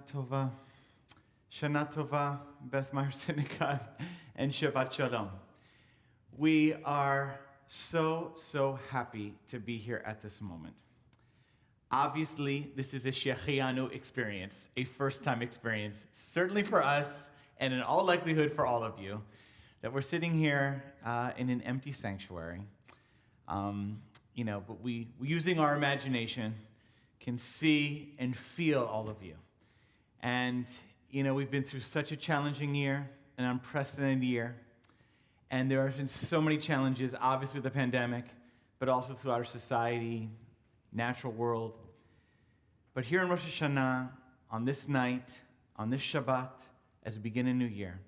Tovah, Shana Tovah, Beth Meyer Synagogue, and Shabbat Shalom. We are so happy to be here at this moment. Obviously, this is a Shechianu experience, a first-time experience, certainly for us, and in all likelihood for all of you, that we're sitting here in an empty sanctuary. But we, using our imagination, can see and feel all of you. And, we've been through such a challenging year, an unprecedented year, and there have been so many challenges, obviously with the pandemic, but also throughout our society, natural world. But here in Rosh Hashanah, on this night, on this Shabbat, as we begin a new year,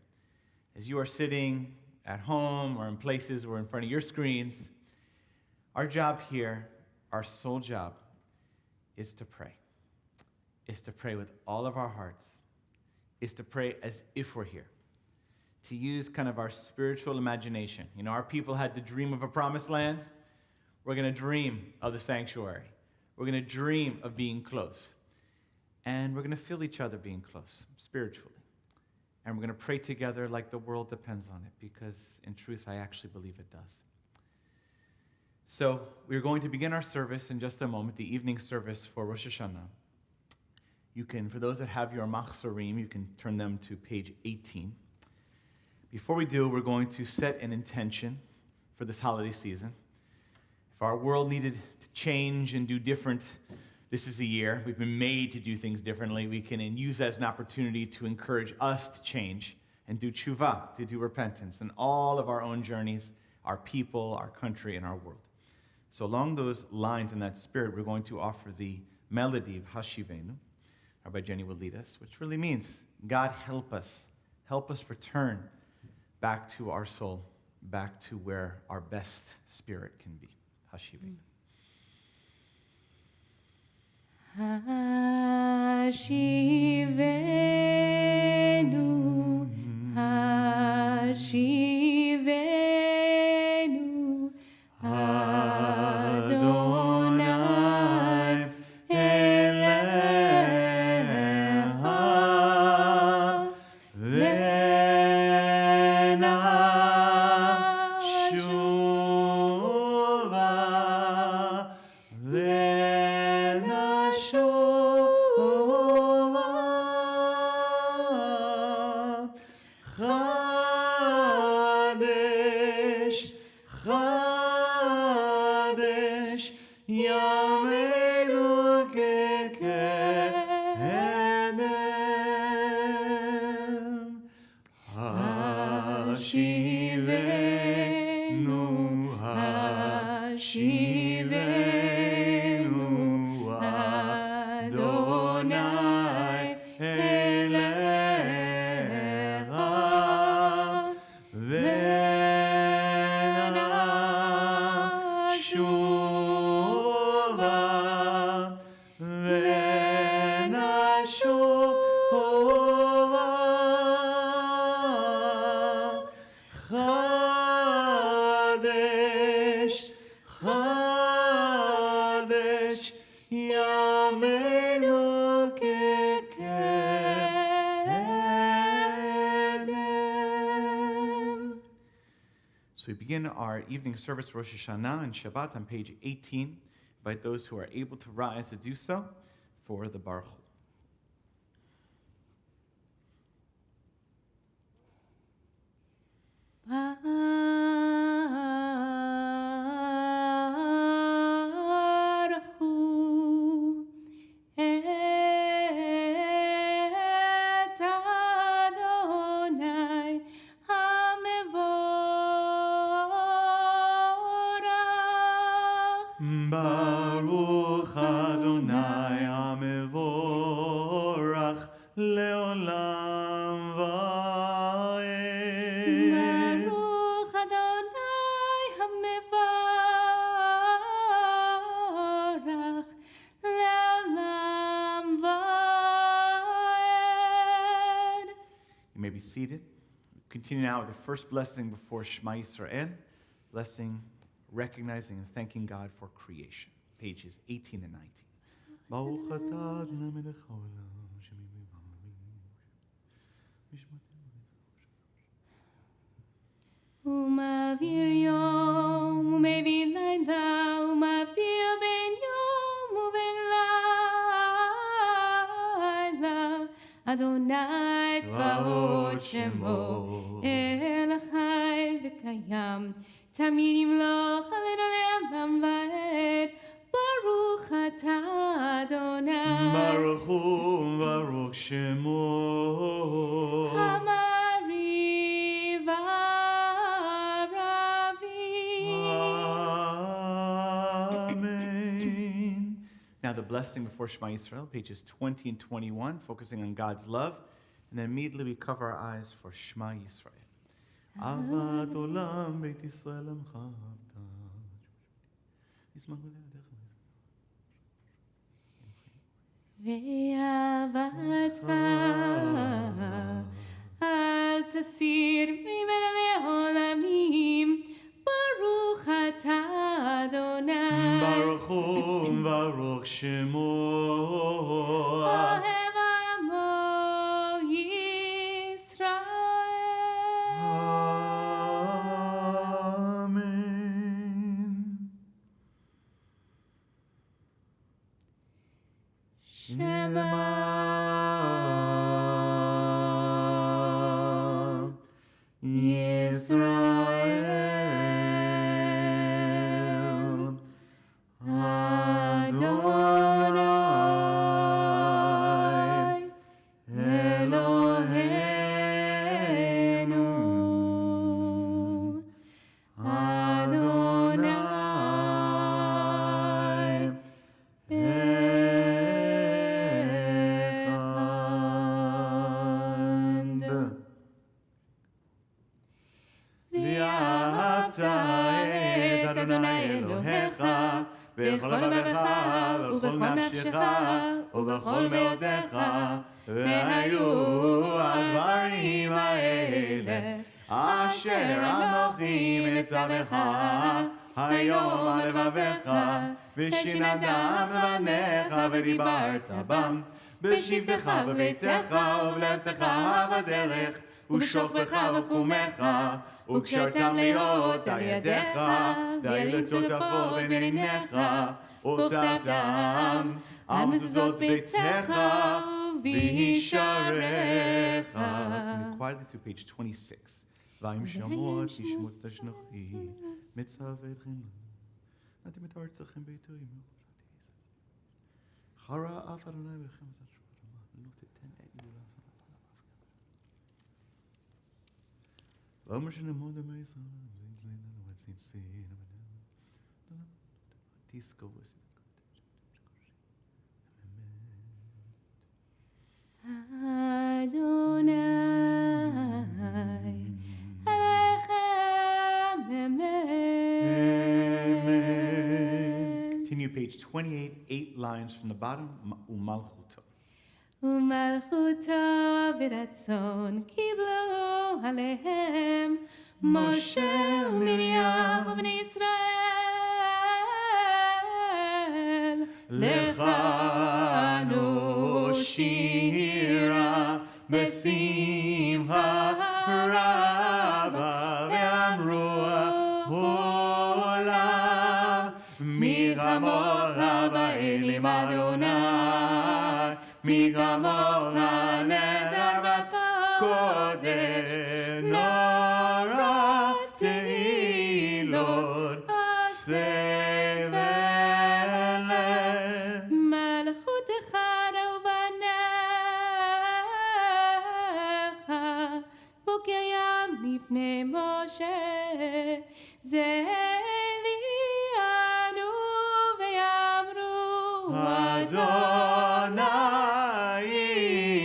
as you are sitting at home or in places or in front of your screens, our job here, our sole job, is to pray. Is to pray with all of our hearts, is to pray as if we're here, to use kind of our spiritual imagination. Our people had to dream of a promised land. We're going to dream of the sanctuary. We're going to dream of being close. And we're going to feel each other being close, spiritually. And we're going to pray together like the world depends on it, because in truth, I actually believe it does. So we're going to begin our service in just a moment, the evening service for Rosh Hashanah. You can, for those that have your machzorim, you can turn them to page 18. Before we do, we're going to set an intention for this holiday season. If our world needed to change and do different, this is a year. We've been made to do things differently. We can use that as an opportunity to encourage us to change and do tshuva, to do repentance, in all of our own journeys, our people, our country, and our world. So along those lines, in that spirit, we're going to offer the melody of Hashivenu. Rabbi Jenny will lead us, which really means, God, help us return back to our soul, back to where our best spirit can be. Hashivenu. Hashivenu, Hashivenu, Adonai Eleha, Vena Shuva, Vena Shuva, Chadesh, Chadesh, Yameinu Kekedem, Hashivenu, Hashivenu, Adonai Eleha, Vena Shuva, Vena ימינו כקדם. So we begin our evening service, Rosh Hashanah and Shabbat, on page 18. Invite those who are able to rise to do so for the Baruch Hu. Baruch Adonai HaMevorach leolam va'ed. Baruch Adonai HaMevorach leolam va'ed. You may be seated. Continue now with the first blessing before Shema Yisrael, blessing, recognizing and thanking God for creation. Pages 18 and 19. Baruch atah Adonai melech haolam, shemim ומעביר יום ומביא לילה ומבדיל בין יום ובין לילה אדוני צבאות שמו אל חי וקיים תמיד ימלוך עלינו לעולם ועד ברוך אתה אדוני Baruch hu Baruch shemo. המריב Amen. Now the blessing before Shema Yisrael, pages 20 and 21, focusing on God's love. And then immediately we cover our eyes for Shema Yisrael. Avat olam beit Yisrael amcha avta. Yismach b'levadecha. ואהבתך אל תסיר ממנה לעולמים ברוך אתה אדוני Baruch hu Baruch shemo. אוהב עמו ישראל Amen. שמע Yisrael Adonai Eloheinu Adonai Echad. ואהבת את אדוני אלוהיך בכל לבבך ובכל נפשך ובכל מאודך והיו הדברים האלה אשר אנוכי מצווך היום על לבבך ושננתם לבניך ודיברת בם בשבתך בביתך ובלכתך בדרך ושוכבך וקומך וקשרתם להיות על ידיך והעלתו תבוא בין עיניך וכתבתם על מזוזות ביתך וישערך. Quietly through page 26. Vayim shamot yishmot tashnochi mitzavetchem natim et artzachem beitoim chara af Adonai v'chem zashvama lo titen et yula V'omer shenemod ha'meisa zin v'tzin sin tisko v'sim Adonai Elechem Amen. Continue page 28, 8 lines from the bottom, Umalchuto. ומלכותו ורצון קיבלו עליהם משה ומרים ובני ישראל לך נושירה בשמחה רבה ואמרו העולם מי כמוך באלים אדוני מי כמוך נדר בקודש נורא תהילות סבלת מלכותך ובניך בוקר ים לפני משה זה אלינו ויאמרו אדוני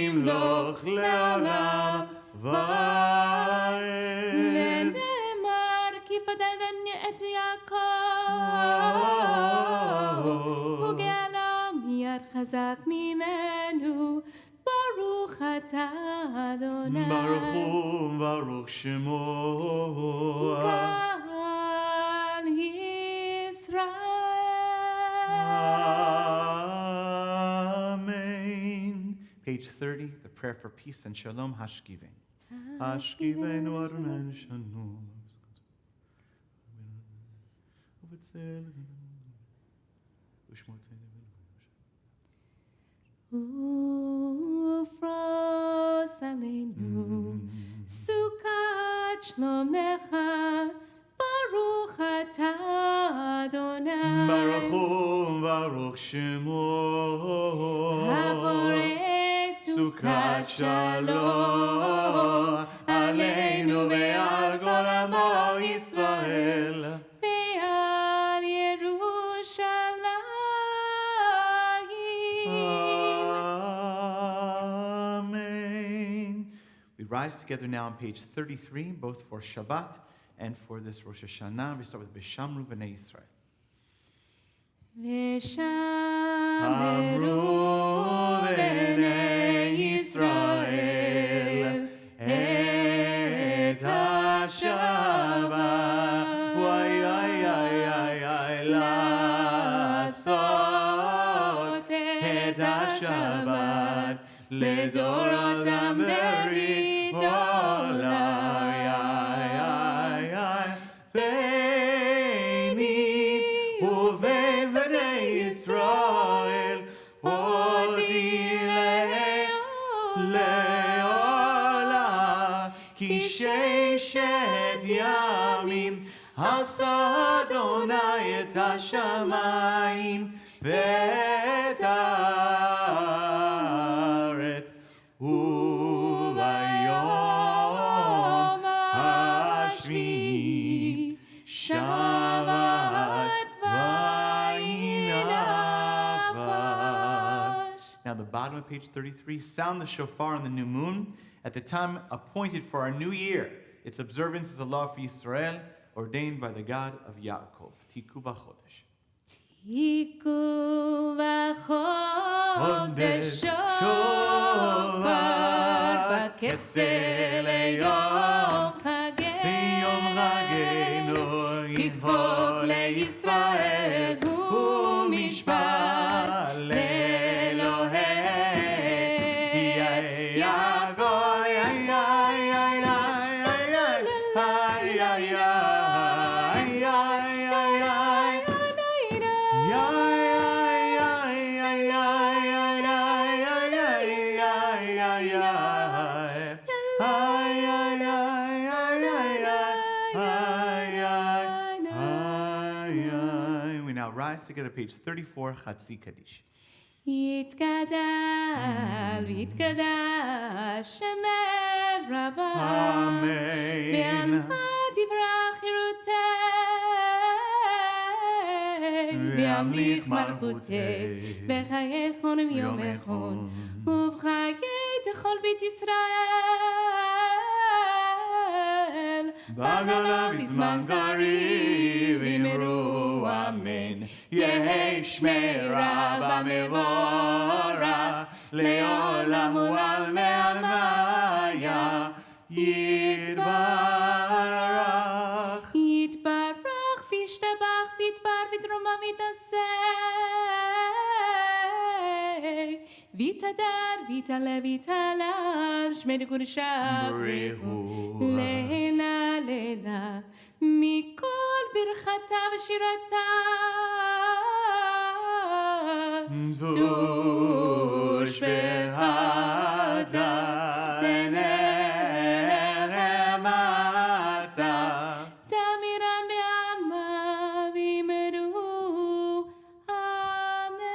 ימלוך לעולם ועד ונאמר כי פדני את יעקב וגאלו מיד חזק ממנו ברוך אתה אדוני ברוך הוא ברוך שמו גאל ישראל. Amen. Page 30, the prayer for peace and shalom, Hashkivenu. Hashkivenu Adonai Nishanu. ופרוס עלינו סוכת שלומך ברוך אתה אדוני ברוך הוא ברוך שמו הבורא סוכת שלום עלינו ועל כל עמו ישראל ועל ירושלים. Amen. We rise together now on page 33, both for Shabbat and for this Rosh Hashanah. We start with Bishamru B'nai Yisrael. ושמרו בני ישראל את השבת וואי וואי וואי וואי לעשות את השבת לדורותם ברית עולם ביני ובין בני ישראל אותי לעולם כי ששת ימים עשה אדוני את השמיים ואת הארץ וביום השביעי שבת וינפש. Now the bottom of page 33, sound the shofar on the new moon at the time appointed for our new year. Its observance is a law for Israel, ordained by the God of Yaakov. Tiku b'chodesh. תיקו בחודש שופר בכסל ליום ביום חגנו כי חוק לישראל הוא משפט לאלוהי יעקב. We now rise together, page 34, Chatzi Kaddish. יתקדש ויתקדש שמך רבי Amen. ועמך תברח חירותי וימליך מלכותי בחייכון ויומכון ובחיי תכל בית ישראל בגולה בזמן קריב אמרו אמן יהי שמירה במבורח לעולם ועל מעלמיה יתברך יתברך וישתבח ויתבר ויתרומם ויתנשא Vitadar, vitale, vitalal, shmei gudisha, Brehu. Leila, leila, mikol birchata v'shirata. Dush v'hada l'nechemata. Tamiran be'alma v'yimeru. Amen.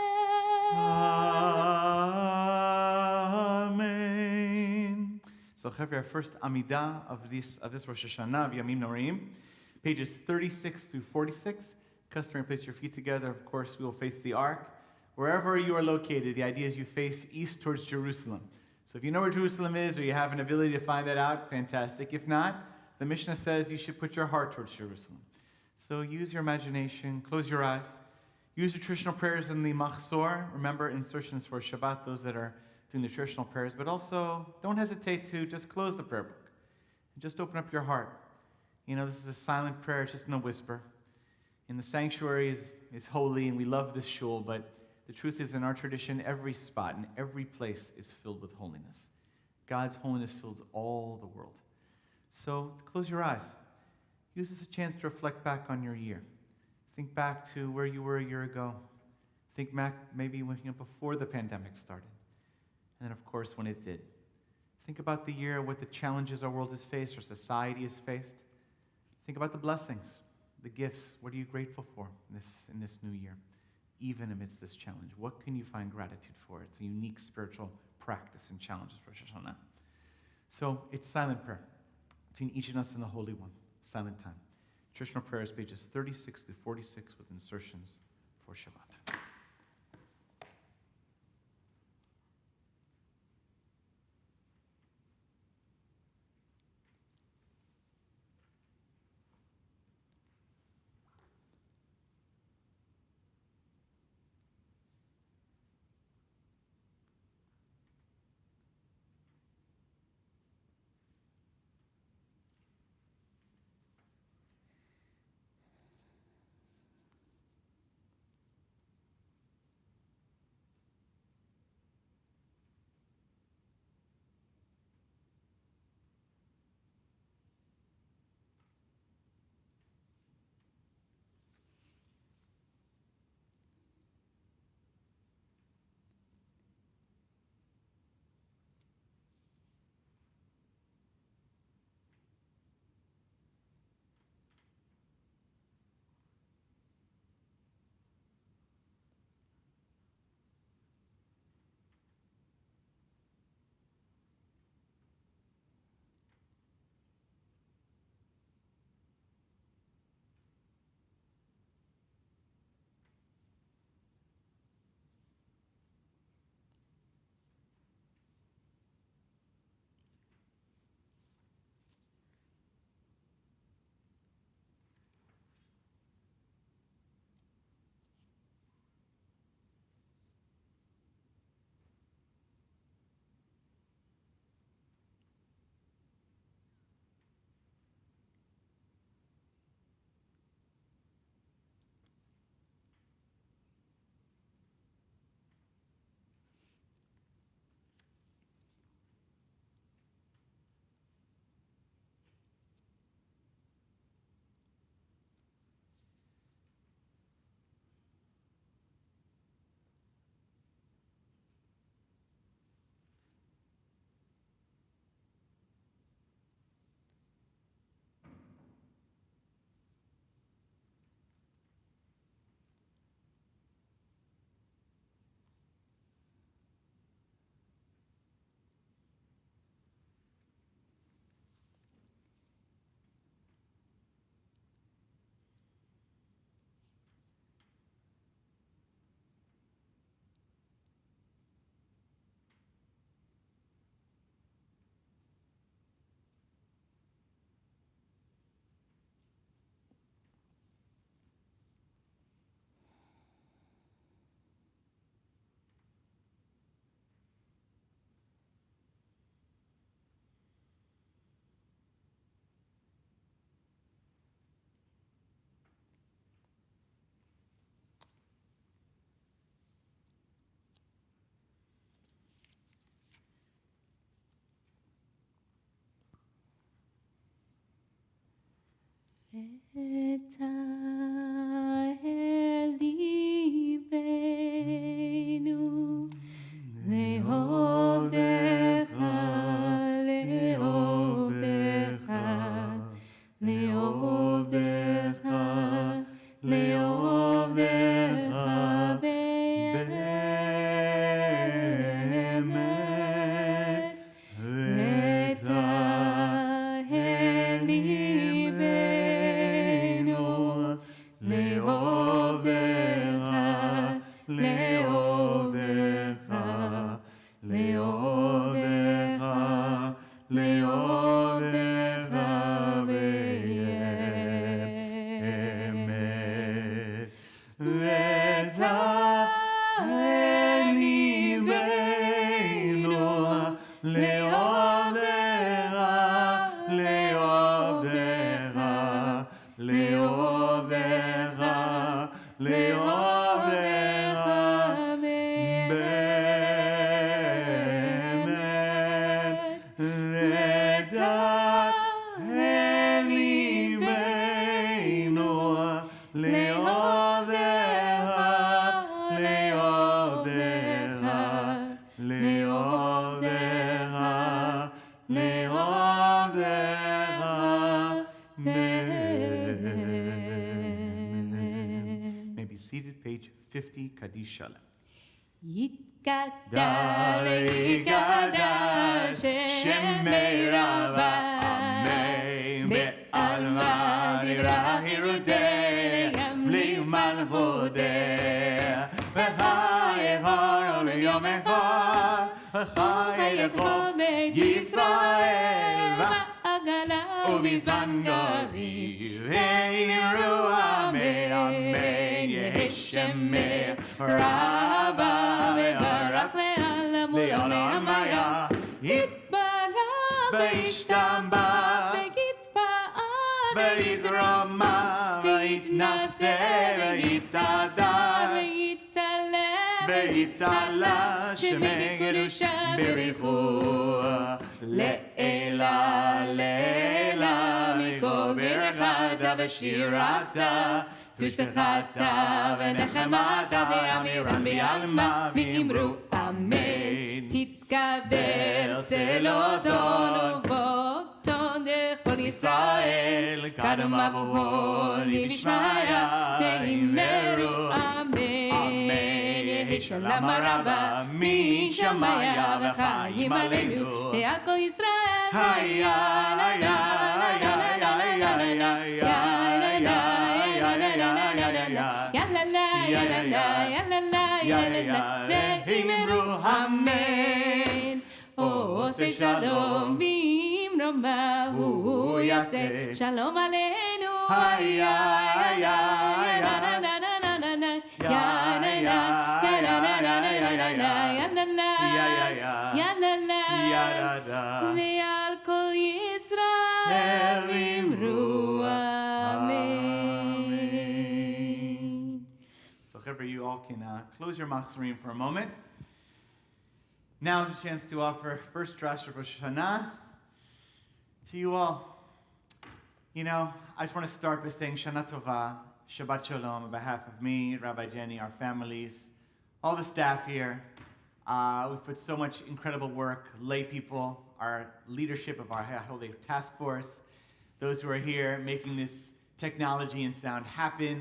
Amen. So, Chevra, our first Amidah of this Rosh Hashanah, of Yamim Norim, pages 36 through 46. Customary place your feet together. Of course, we will face the ark. Wherever you are located, the idea is you face east towards Jerusalem. So if you know where Jerusalem is or you have an ability to find that out, fantastic. If not, the Mishnah says you should put your heart towards Jerusalem. So use your imagination, close your eyes. Use your traditional prayers in the Machzor. Remember insertions for Shabbat, those that are doing the traditional prayers. But also, don't hesitate to just close the prayer book. And just open up your heart. You know, this is a silent prayer. It's just in a whisper. And the sanctuary is holy, and we love this shul, but the truth is, in our tradition, every spot and every place is filled with holiness. God's holiness fills all the world. So close your eyes. Use this as a chance to reflect back on your year. Think back to where you were a year ago. Think back maybe when, before the pandemic started. And then, of course, when it did. Think about the year, what the challenges our world has faced, our society has faced. Think about the blessings, the gifts. What are you grateful for in this new year? Even amidst this challenge, what can you find gratitude for? It's a unique spiritual practice and challenges for Rosh Hashanah. So it's silent prayer between each of us and the Holy One. Silent time. Traditional prayers, pages 36 to 46 with insertions for Shabbat. לתאר ליבנו לעובדך, לעובדך, לעובדך, לעובדך באמת, לתאר ליבנו לעובדך, לעובדך, לעובדך, לעובדך באמת, לתאר ליבנו לעובדך, לעובדך, לעובדך, לעובדך באמת, לתאר ליבנו לעובדך, לעובדך, לעובדך, לעובדך באמת. May be seated, page 50, Kaddish Shalom. יתקדש ויקדש שמי רבה, בעלמא נברא הירודם למלכותיה, וחייך ליום אחד, וחי לכבוד ישראל בעגלה ובזמן גריב, אמרו אמן אמן, יהי שמי רבה וברך לעולם היה, יתברך וישתבח ויתפאר ויתרומם ויתנשא ויתהדר ויתעלה שמי קדושה בריחו לעילה לעילה מכל ברכתה ושירתה תשבחתה ונחמתה ואמירם בעלמא ואמרו אמן. תתקבל צלותו ובותו לכל ישראל קדם אבוהו נשמיה ואמרו אמן. יהי שלום רבה מן שמיה וחיים עלינו ועל כל ישראל. היה היה היה היה היה ואמרו אמן. עושה שלום ואמרמה הוא יעשה שלום עלינו. היה ועל כל ישראל אמרו אמן. So, Chaver, you all can close your machzorim for a moment. Now is a chance to offer first drash of Rosh Hashanah to you all. You know, I just want to start by saying Shana Tovah, Shabbat Shalom on behalf of me, Rabbi Jenny, our families, all the staff here. We've put so much incredible work, lay people, our leadership of our Holy Task Force, those who are here making this technology and sound happen.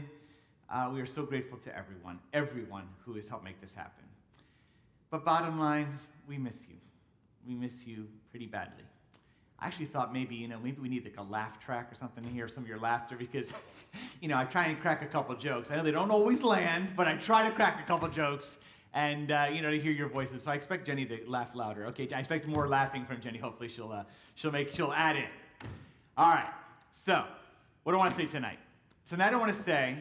We are so grateful to everyone who has helped make this happen. But bottom line, we miss you. We miss you pretty badly. I actually thought maybe we need like a laugh track or something to hear some of your laughter because, I try and crack a couple jokes. I know they don't always land, but I try to crack a couple jokes and, to hear your voices. So I expect Jenny to laugh louder. Okay, I expect more laughing from Jenny. Hopefully she'll add in. All right, so what do I want to say tonight? Tonight I want to say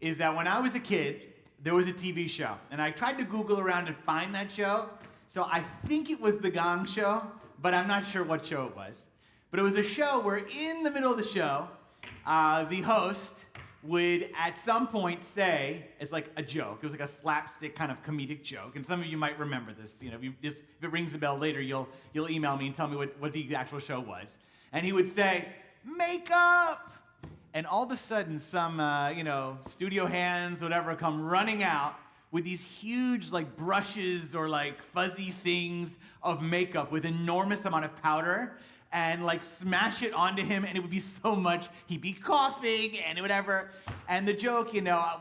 is that when I was a kid, there was a TV show. And I tried to Google around and find that show. So I think it was The Gong Show, but I'm not sure what show it was. But it was a show where in the middle of the show, the host would at some point say, it's like a joke. It was like a slapstick kind of comedic joke. And some of you might remember this. If it rings a bell later, you'll email me and tell me what the actual show was. And he would say, "Make up!" and all of a sudden some, studio hands, whatever, come running out with these huge like brushes or like fuzzy things of makeup with enormous amount of powder and like smash it onto him, and it would be so much, he'd be coughing and whatever. And the joke,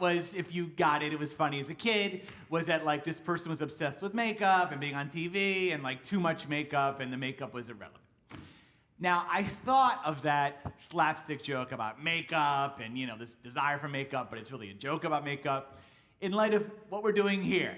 was, if you got it, it was funny as a kid, was that like this person was obsessed with makeup and being on TV and like too much makeup, and the makeup was irrelevant. Now, I thought of that slapstick joke about makeup and, this desire for makeup, but it's really a joke about makeup, in light of what we're doing here.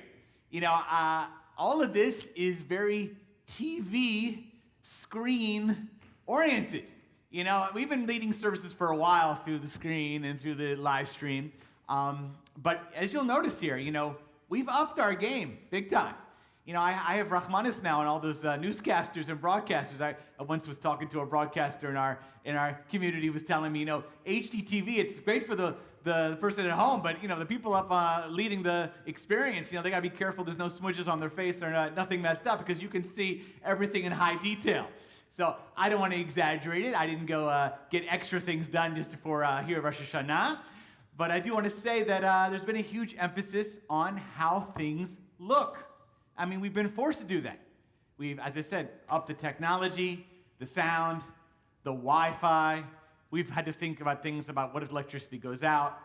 All of this is very TV screen oriented. We've been leading services for a while through the screen and through the live stream. But as you'll notice here, we've upped our game big time. I have Rahmanis now and all those newscasters and broadcasters. I once was talking to a broadcaster in our community, was telling me, HDTV, it's great for the person at home, but the people up leading the experience, they gotta be careful there's no smudges on their face or nothing messed up, because you can see everything in high detail. So I don't want to exaggerate it. I didn't go get extra things done just for here at Rosh Hashanah, but I do want to say that there's been a huge emphasis on how things look. We've been forced to do that. We've, as I said, upped the technology, the sound, the Wi-Fi. We've had to think about things about what if electricity goes out.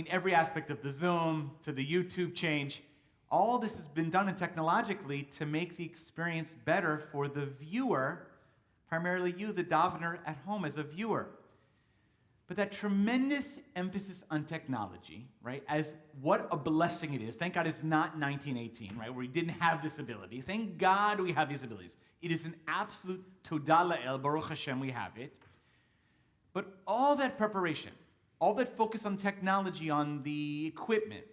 Every aspect of the Zoom to the YouTube change, all this has been done technologically to make the experience better for the viewer, primarily you, the davener at home as a viewer. But that tremendous emphasis on technology, right, as what a blessing it is. Thank God it's not 1918, right, where we didn't have this ability. Thank God we have these abilities. It is an absolute todah la'el, Baruch Hashem, we have it. But all that preparation, all that focus on technology, on the equipment,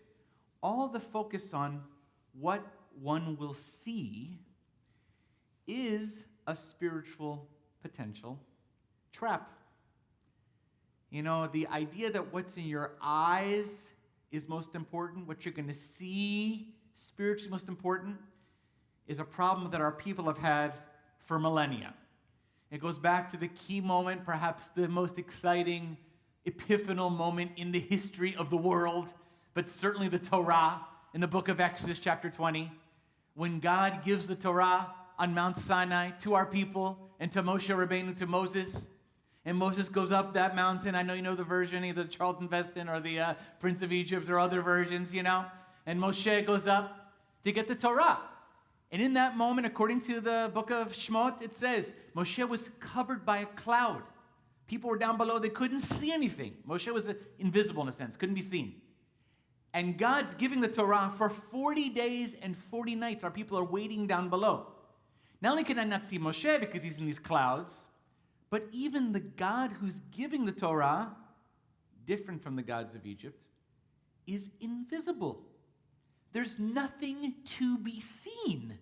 all the focus on what one will see is a spiritual potential trap. The idea that what's in your eyes is most important, what you're going to see spiritually most important, is a problem that our people have had for millennia. It goes back to the key moment, perhaps the most exciting epiphanal moment in the history of the world, but certainly the Torah in the book of Exodus chapter 20, when God gives the Torah on Mount Sinai to our people and to Moshe Rabbeinu, to Moses. And Moses goes up that mountain. I know you know the version, either Charlton Heston or the Prince of Egypt or other versions, And Moshe goes up to get the Torah. And in that moment, according to the book of Shemot, it says, Moshe was covered by a cloud. People were down below. They couldn't see anything. Moshe was invisible in a sense, couldn't be seen. And God's giving the Torah for 40 days and 40 nights. Our people are waiting down below. Not only can I not see Moshe because he's in these clouds, but even the God who's giving the Torah, different from the gods of Egypt, is invisible. There's nothing to be seen.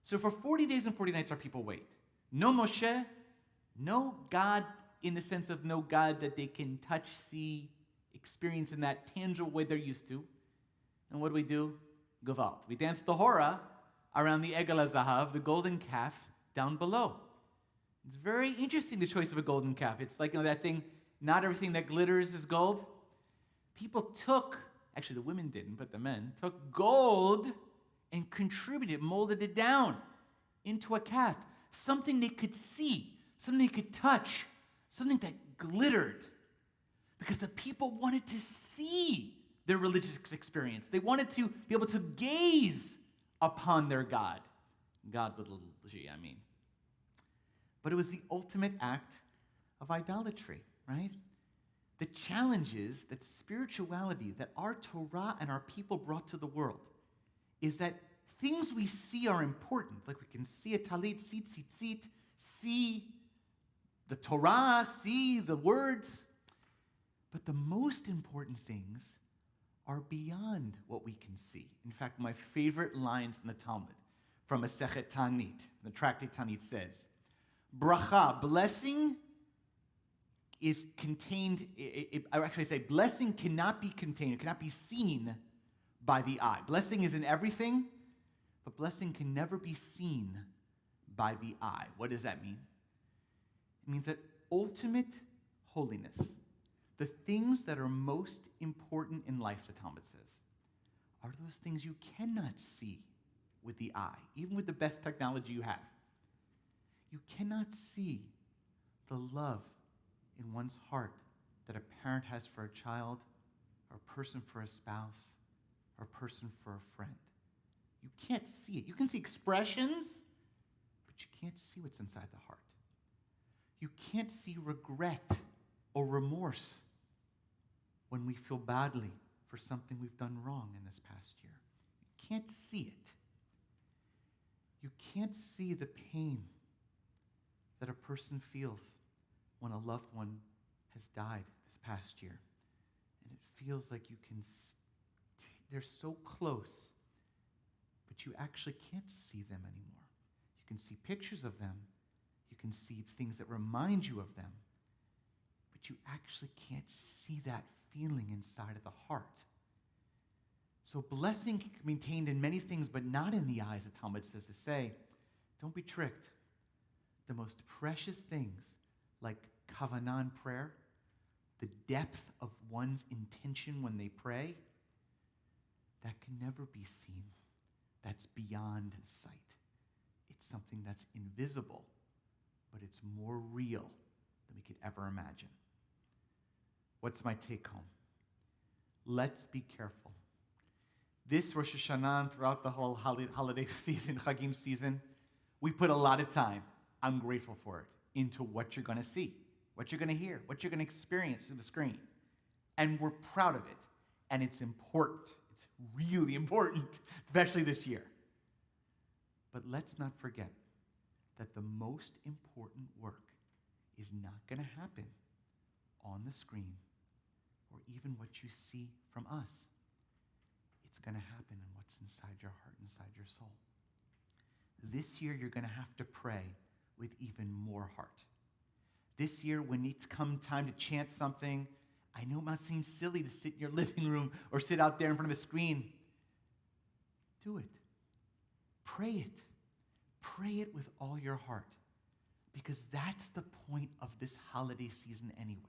So for 40 days and 40 nights, our people wait. No Moshe, no God in the sense of no God that they can touch, see, experience in that tangible way they're used to. And what do? Gevalt. We dance the hora around the Egel HaZahav, the golden calf, down below. It's very interesting, the choice of a golden calf. It's like that thing, not everything that glitters is gold. People took, actually the women didn't, but the men, took gold and contributed, molded it down into a calf. Something they could see, something they could touch, something that glittered. Because the people wanted to see their religious experience. They wanted to be able to gaze upon their God. God with a little g, I mean. But it was the ultimate act of idolatry, right? The challenge is that spirituality that our Torah and our people brought to the world is that things we see are important. Like we can see a talit, see tzitzit, see the Torah, see the words. But the most important things are beyond what we can see. In fact, my favorite lines in the Talmud from Masechet Tanit, the tractate Tanit says, bracha, blessing is contained, I actually say blessing cannot be contained, it cannot be seen by the eye. Blessing is in everything, but blessing can never be seen by the eye. What does that mean? It means that ultimate holiness. The things that are most important in life, the Talmud says, are those things you cannot see with the eye, even with the best technology you have. You cannot see the love in one's heart that a parent has for a child, or a person for a spouse, or a person for a friend. You can't see it. You can see expressions, but you can't see what's inside the heart. You can't see regret or remorse when we feel badly for something we've done wrong in this past year. You can't see it. You can't see the pain that a person feels when a loved one has died this past year. And it feels like you can, they're so close, but you actually can't see them anymore. You can see pictures of them. You can see things that remind you of them, but you actually can't see that feeling inside of the heart. So blessing can be contained in many things, but not in the eyes, the Talmud says to say. Don't be tricked. The most precious things, like kavanah in prayer, the depth of one's intention when they pray, that can never be seen. That's beyond sight. It's something that's invisible, but it's more real than we could ever imagine. What's my take home? Let's be careful. This Rosh Hashanah and throughout the whole holiday season, Chagim season, we put a lot of time, I'm grateful for it, into what you're going to see, what you're going to hear, what you're going to experience through the screen. And we're proud of it. And it's important. It's really important, especially this year. But let's not forget that the most important work is not going to happen on the screen or even what you see from us. It's going to happen in what's inside your heart, inside your soul. This year, you're going to have to pray with even more heart. This year, when it's come time to chant something, I know it might seem silly to sit in your living room or sit out there in front of a screen. Do it. Pray it. Pray it with all your heart, because that's the point of this holiday season anyway.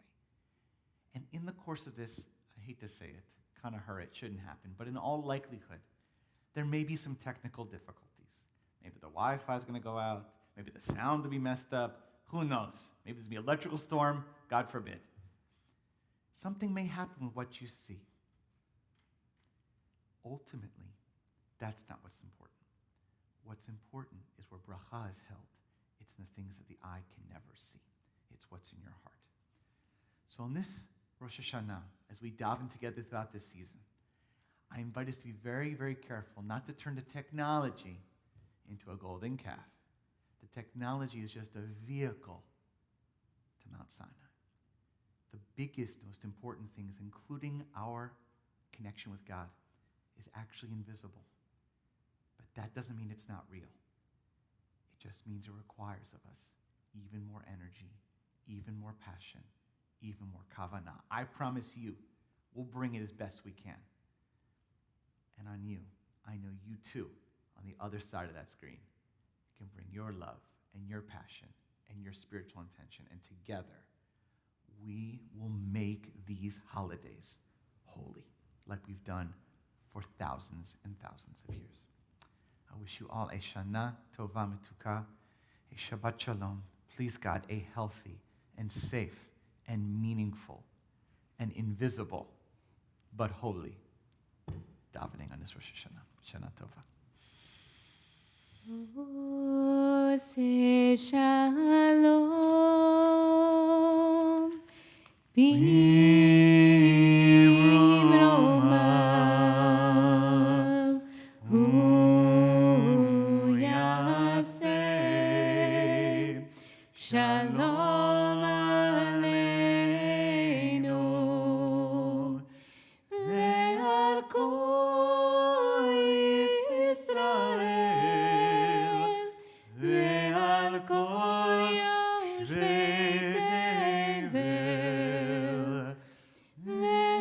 And in the course of this, I hate to say it, kind of hurry, it shouldn't happen, but in all likelihood, there may be some technical difficulties. Maybe the Wi-Fi is going to go out. Maybe the sound will be messed up. Who knows? Maybe there's going to be an electrical storm. God forbid. Something may happen with what you see. Ultimately, that's not what's important. What's important is where bracha is held. It's in the things that the eye can never see. It's what's in your heart. So on this Rosh Hashanah, as we daven together throughout this season, I invite us to be very, very careful not to turn the technology into a golden calf. The technology is just a vehicle to Mount Sinai. The biggest, most important things, including our connection with God, is actually invisible. But that doesn't mean it's not real. It just means it requires of us even more energy, even more passion, even more kavanah. I promise you, we'll bring it as best we can. And on you, I know you too, on the other side of that screen, can bring your love and your passion and your spiritual intention, and together we will make these holidays holy, like we've done for thousands and thousands of years. I wish you all a Shana Tovah Metuka, a Shabbat Shalom. Please, God, a healthy and safe and meaningful and invisible but holy davening on this Rosh Hashanah. Shana Tovah. Ose shalom b'mromav hu yaseh shalom aleinu ve'al kol Yisrael ve'al kol yoshvei tevel ve'yimeru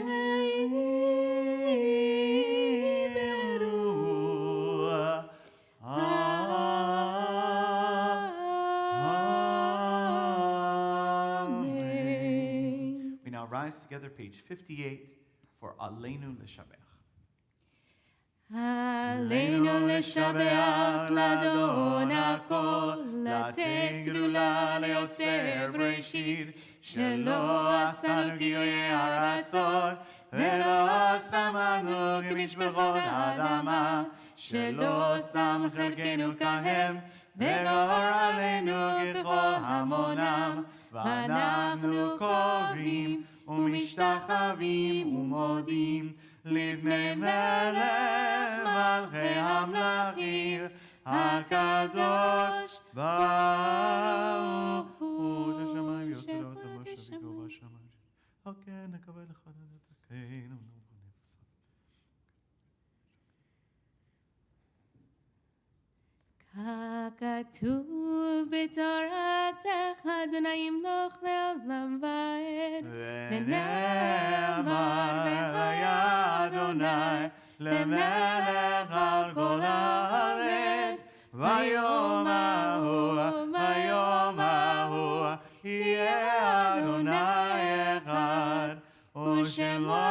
rise together, page 58, for Aleinu L'Shabech. עלינו לשבח לאדון הכל, לתת גדולה ליוצר בראשית, שלא עשנו גילויי הרצון, ולא שמנו כמשפחות האדמה, שלא שם חלקנו כהם, וגור עלינו ככל המונם, ואנחנו קוראים ומשתחווים ומודים לפני מלך מלכי המלכים הקדוש ברוך הוא השמיים יוסדו שברא את סבו שביגו השמיים. בשמיים. כן, נקבל לך נתקנו. ככתוב בתורתך, אדוני ימלוך לעולם ועד. ונאמר והיה אדוני למלך על כל הארץ, ביום ההוא יהיה אדוני אחד, ושמו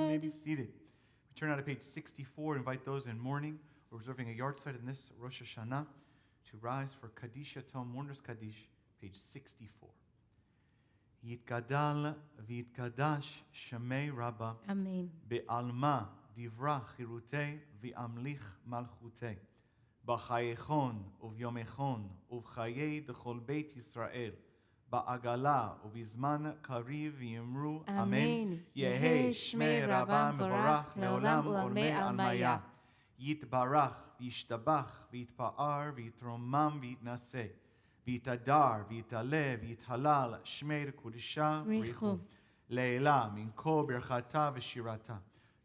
May be seated. We turn out to page 64. Invite those in mourning. We're reserving a yard site in this Rosh Hashanah to rise for Kaddish Yatom, Mourner's Kaddish, page 64. יתגדל ויתקדש שמי רבה אמן. בעלמא דברה חירותי וימליך מלכותי בחייכון וביומכון ובחיי דכל בית ישראל בעגלה ובזמן קריב יאמרו אמן. יהא שמי רבה מבורך לעולם ולעולמי עלמיה. יתברך וישתבח ויתפאר ויתרומם ויתנשא ויתהדר ויתעלה ויתהלל שמי קודשה בריחו לעילה מן כל ברכתה ושירתה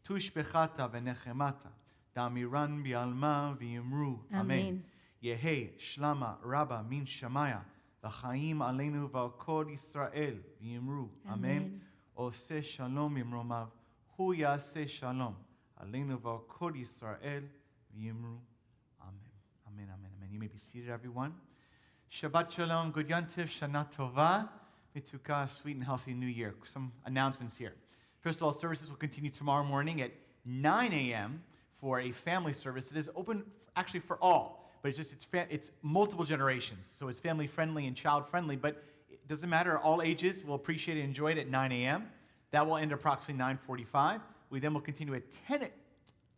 תושבחתה ונחמתה דאמירן בעלמא ויאמרו אמן. יהא שלמה רבה מן שמיה לחיים עלינו ועל כל ישראל ויאמרו אמן. עושה שלום ממרומיו הוא יעשה שלום עלינו ועל כל ישראל ויאמרו amen. Amen, amen, amen. You may be seated, everyone. Shabbat Shalom, Good Yantiv, Shana Tovah, Mituka, sweet and healthy New Year. Some announcements here. First of all, services will continue tomorrow morning at 9 a.m. for a family service that is open actually for all, but it's multiple generations, so it's family friendly and child friendly, but it doesn't matter. All ages will appreciate and enjoy it at 9 a.m. That will end approximately 9:45. We then will continue at 10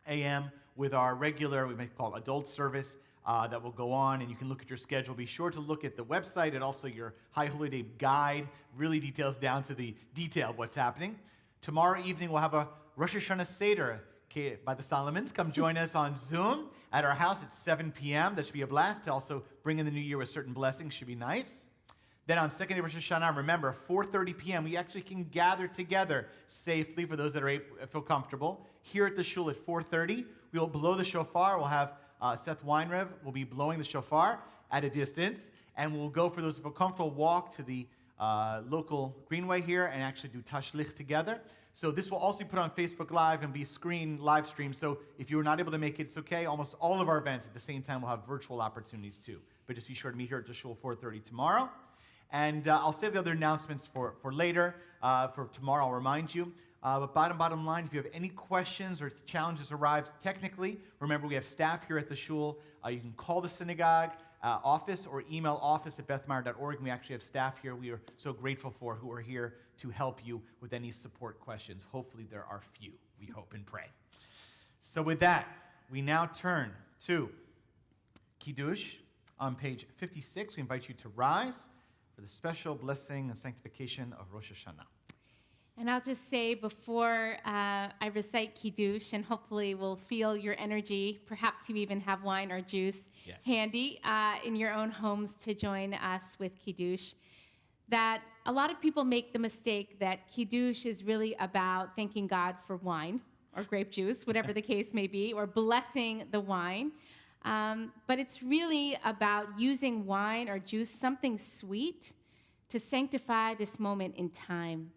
a.m. with our regular, we may call adult service, that will go on, and you can look at your schedule. Be sure to look at the website and also your High Holy Day guide, really details down to the detail of what's happening. Tomorrow evening, we'll have a Rosh Hashanah Seder by the Solomons. Come join us on Zoom at our house at 7 p.m. That should be a blast to also bring in the new year with certain blessings. Should be nice. Then on second day Rosh Hashanah, remember, 4:30 p.m., we actually can gather together safely for those that feel comfortable. Here at the shul at 4:30, we will blow the shofar. We'll have Seth Weinreb will be blowing the shofar at a distance, and we'll go, for those who feel comfortable, walk to the local greenway here and actually do tashlich together. So this will also be put on Facebook Live and be live streamed. So if you were not able to make it, it's okay. Almost all of our events at the same time will have virtual opportunities too. But just be sure to meet here at the shul 4:30 tomorrow. And I'll save the other announcements for later. For tomorrow, I'll remind you. But bottom line, if you have any questions or challenges arise technically, remember we have staff here at the shul. You can call the synagogue office or email office@bethmeyer.org. We actually have staff here we are so grateful for who are here to help you with any support questions. Hopefully there are few, we hope and pray. So with that, we now turn to Kiddush on page 56. We invite you to rise for the special blessing and sanctification of Rosh Hashanah. And I'll just say before I recite Kiddush, and hopefully we'll feel your energy, perhaps you even have wine or juice handy in your own homes to join us with Kiddush, that a lot of people make the mistake that Kiddush is really about thanking God for wine or grape juice, whatever the case may be, or blessing the wine. But it's really about using wine or juice, something sweet, to sanctify this moment in time.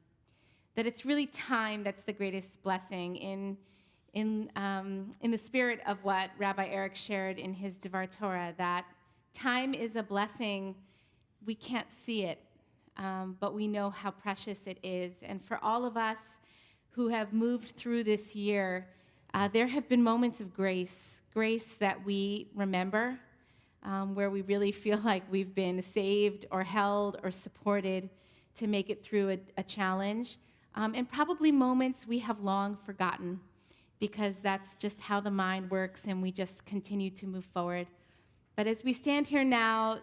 That it's really time that's the greatest blessing. in the spirit of what Rabbi Eric shared in his Devar Torah, that time is a blessing. We can't see it, but we know how precious it is. And for all of us who have moved through this year, there have been moments of grace that we remember, where we really feel like we've been saved or held or supported to make it through a challenge, and probably moments we have long forgotten, because that's just how the mind works, and we just continue to move forward. But as we stand here now,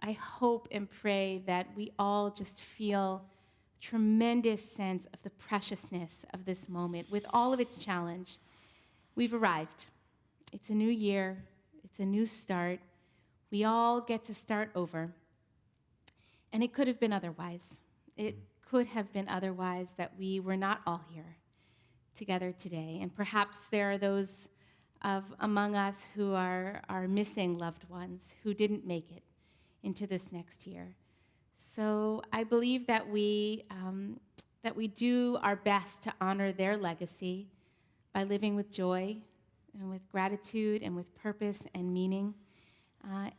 I hope and pray that we all just feel tremendous sense of the preciousness of this moment with all of its challenge. We've arrived. It's a new year. It's a new start. We all get to start over. And it could have been otherwise. It could have been otherwise, that we were not all here together today. And perhaps there are those among us who are missing loved ones who didn't make it into this next year. So I believe that we do our best to honor their legacy by living with joy and with gratitude and with purpose and meaning.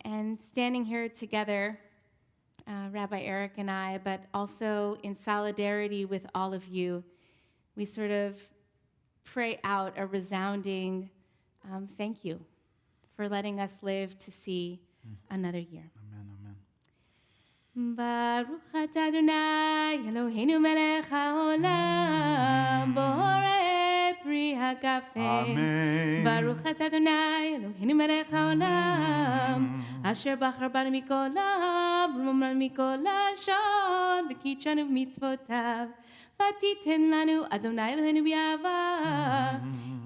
And standing here together, Rabbi Eric and I, but also in solidarity with all of you, we sort of pray out a resounding thank you for letting us live to see another year. Baruch atah Adonai Eloheinu melech haolam borei pri hagafen. Baruch atah Adonai Eloheinu melech haolam asher bachar banu mikol ha'am v'momran mikol ha'shon v'kidshanu b'mitzvotav v'titen lanu Adonai Eloheinu b'yahava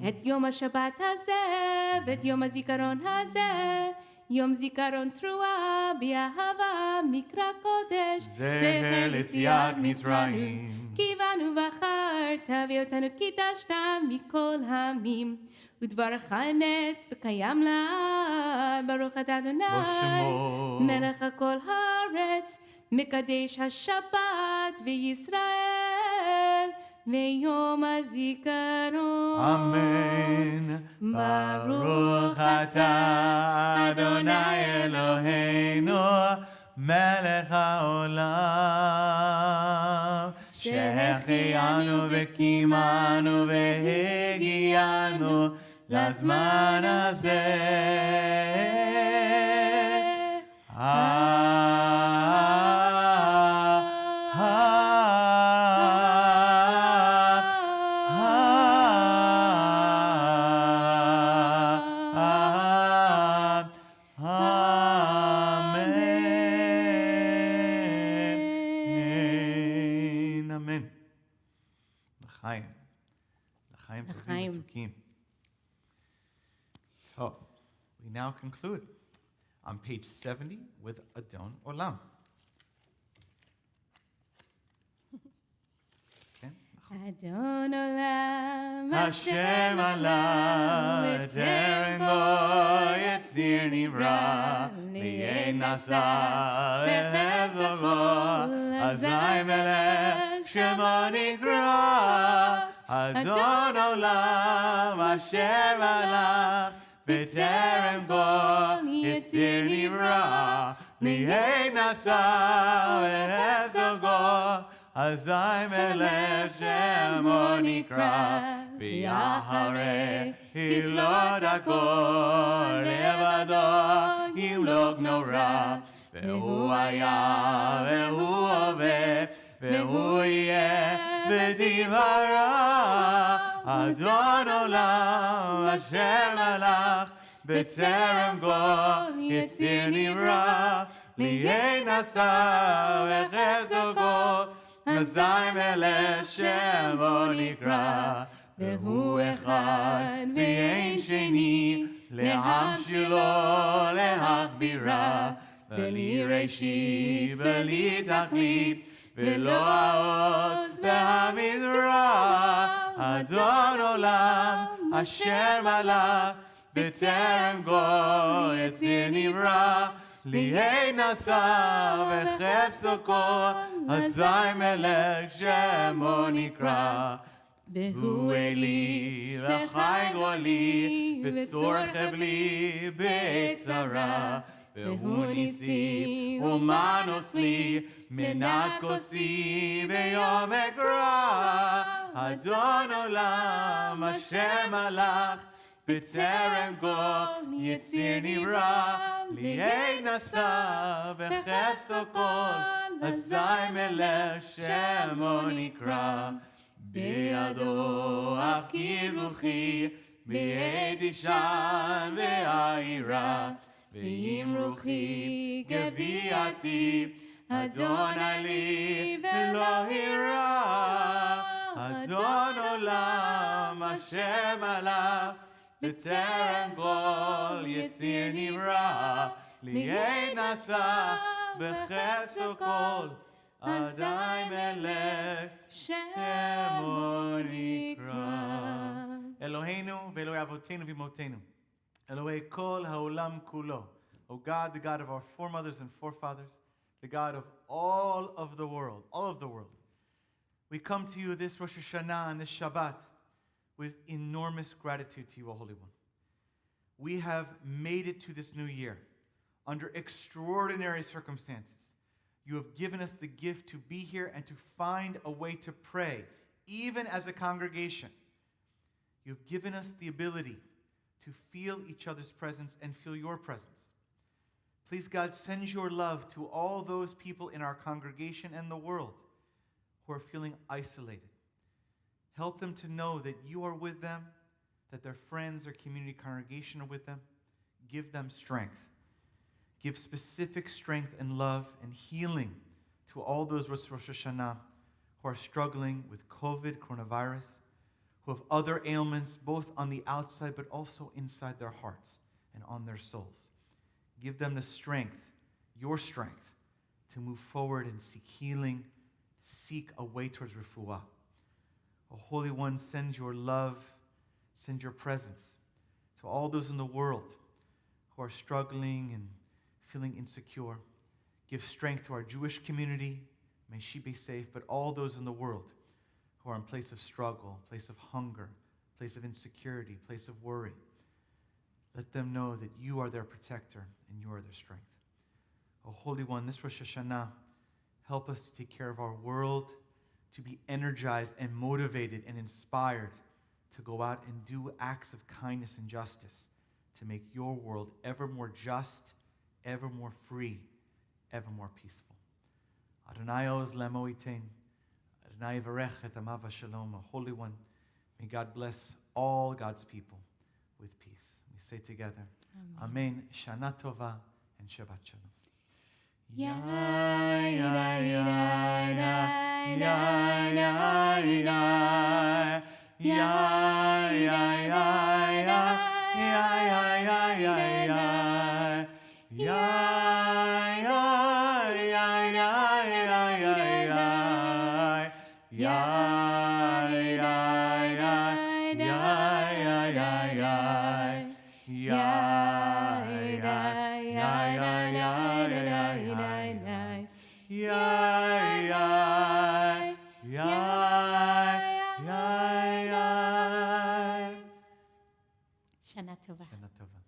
et yom ha'shabbat hazeh v'et yom ha'zikaron hazeh יום זיכרון תרועה באהבה מקרא קודש זכר ליציאת מצרים כי בנו בחרת ואותנו קידשת מכל העמים ודברך אמת וקיים לעד ברוך אתה אדוני מלך כל הארץ מקדש השבת וישראל ויום הזיכרון. אמן. ברוך אתה אדוני אלוהינו מלך העולם שהחיינו וקיימנו והגיענו לזמן הזה. We now conclude on page 70 with Adon Olam. Adon Olam Hashem Allah B'terem bo Yetzir Nivra Li'en Nasa Erev Zogo Azai Melech Shemo Nikra Adon Olam Hashem Allah B'terem bo Yetzir Nivra Li'en Nasa Erev Zogo Azai Melech Shemo Nikra V'yacharei Hilod Hakol Levado Yimlok Nora Ve'hu haya Ve'hu hoveh Ve'hu yeh B'divara Adon Olam Asher Malach B'terem go Yetzir Nivra Li'en Nasa V'chev Zogo Azai Melech Shemo Nikra Ve'hu echad Ve'ein sheni Lehamshilo Lehachbira Ve'li reshit Ve'li tachlit Ve'lo ha'oz Ve'hamizrah Adon Olam Asher Malach B'terem go Yetzir Nivra Li'en Nasa V'chev Sukkot Azai Melech Shemo Nikra והוא אלי וחי גואלי וצור חבלי בצרה והוא ניסי ומנוס לי מנת כוסי ביום אקרא אדון עולם אשר מלך בטרם גול יציר נברא לי עד נשא וחפצו כל אזי מלך שמו נקרא בידו אף קידוחי ביד אישן והעירה ואם רוחי גביעתי אדוני לי ולא הירא אדון עולם אשר מלך בטרם גול יציר נברא לי עד נשא בחפצו כל אזי מלך שמו נקרא. אלוהינו ואלוהי אבותינו ואמותינו, Eloi kol haolam kulo, O God, the God of our foremothers and forefathers, the God of all of the world, we come to you this Rosh Hashanah and this Shabbat with enormous gratitude to you, O Holy One. We have made it to this new year under extraordinary circumstances. You have given us the gift to be here and to find a way to pray, even as a congregation. You've given us the ability to feel each other's presence and feel your presence. Please, God, send your love to all those people in our congregation and the world who are feeling isolated. Help them to know that you are with them, that their friends, their community congregation are with them. Give them strength. Give specific strength and love and healing to all those Rosh Hashanah who are struggling with COVID, coronavirus, who have other ailments, both on the outside but also inside their hearts and on their souls. Give them the strength, your strength, to move forward and seek healing, seek a way towards refuah. O Holy One, send your love, send your presence to all those in the world who are struggling and feeling insecure. Give strength to our Jewish community. May she be safe, but all those in the world who are in place of struggle, place of hunger, place of insecurity, place of worry. Let them know that you are their protector and you are their strength. O Holy One, this Rosh Hashanah, help us to take care of our world, to be energized and motivated and inspired to go out and do acts of kindness and justice to make your world ever more just, ever more free, ever more peaceful. Adonai oz lemo itein. Adonai varech et amav shalom. Holy One, may God bless all God's people with peace. We say together, Amen. Shana Tovah and Shabbat Shalom. Ya ya ya ya ya ya ya ya Shana Tovah. Shana Tovah.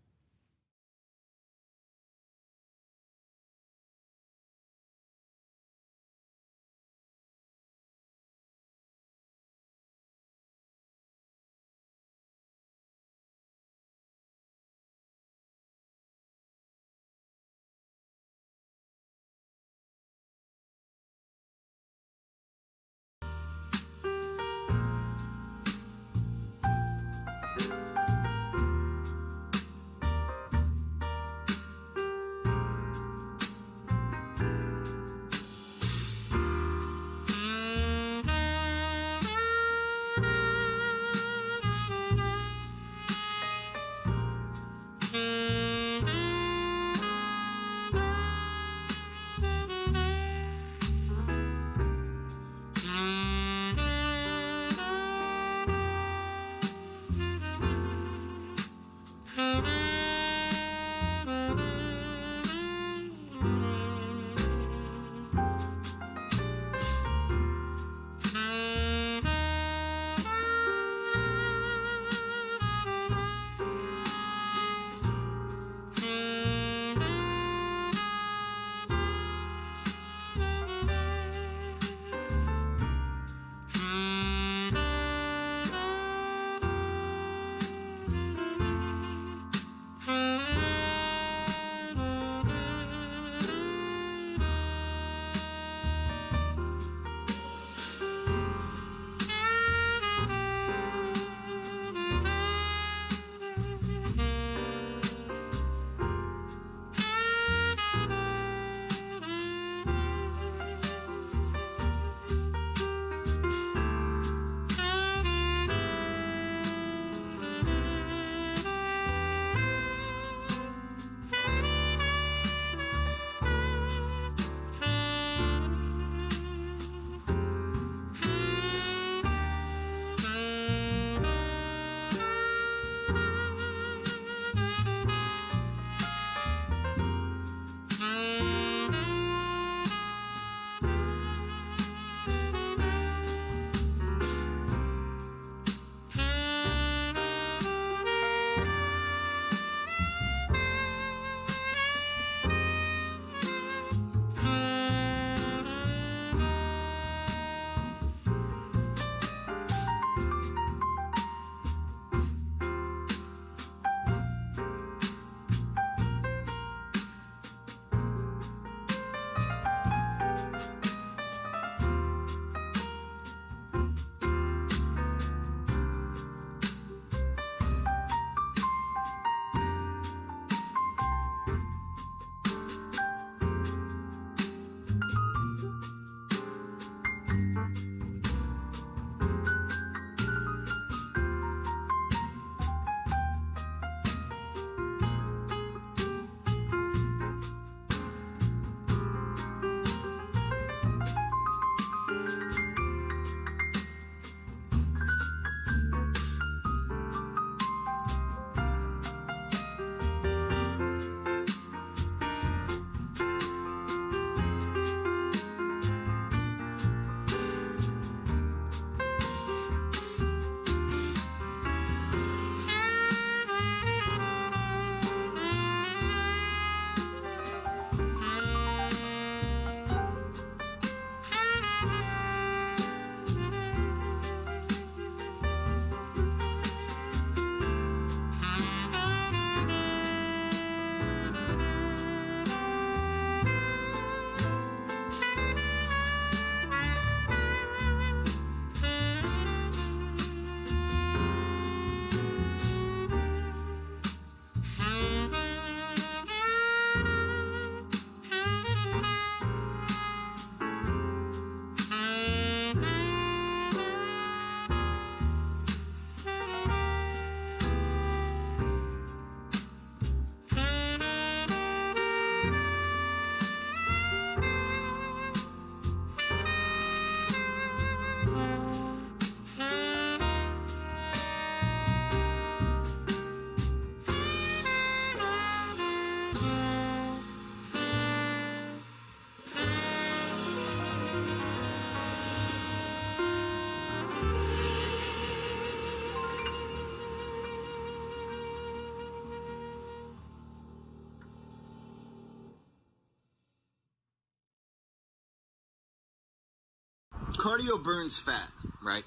cardio burns fat, right?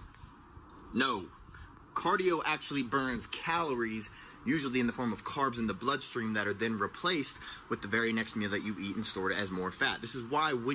No. Cardio actually burns calories, usually in the form of carbs in the bloodstream that are then replaced with the very next meal that you eat and stored as more fat. This is why when you